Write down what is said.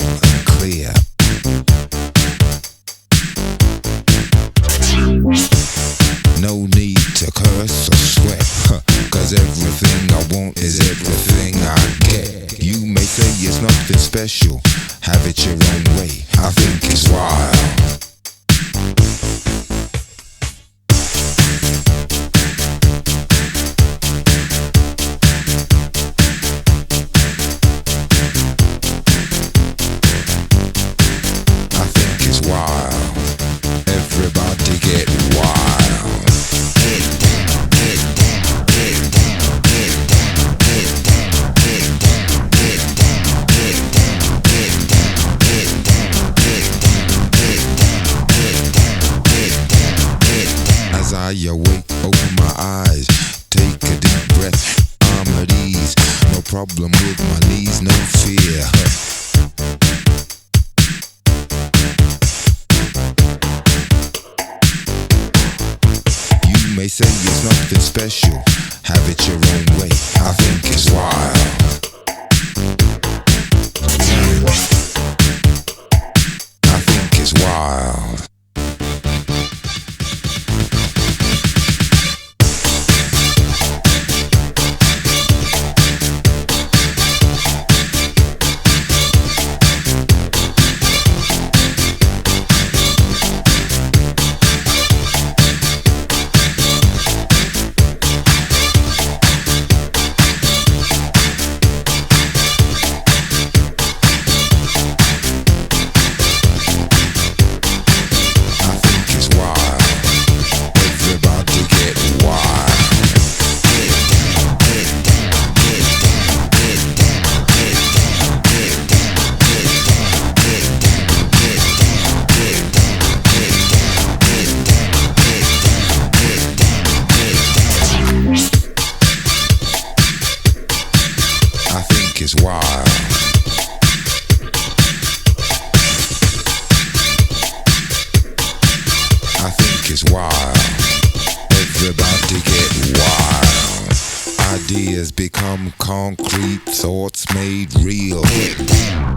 real and clear. No need to curse or sweat, cause everything I want is everything I get. You may say it's nothing special, have it your own way, I think it's wild. Everybody get wild. Get down, get down, get down, get down, get down, get down, get down, get down, get down, get down, get down, get down, get down, get down, get down. As I awake, open my eyes, take a deep breath, I'm at ease. No problem with my knees, no fear. You may say it's nothing special, have it your own way, I think it's wild. I think it's wild. Is wild. I think it's wild. Everybody get wild. Ideas become concrete, thoughts made real. Get down.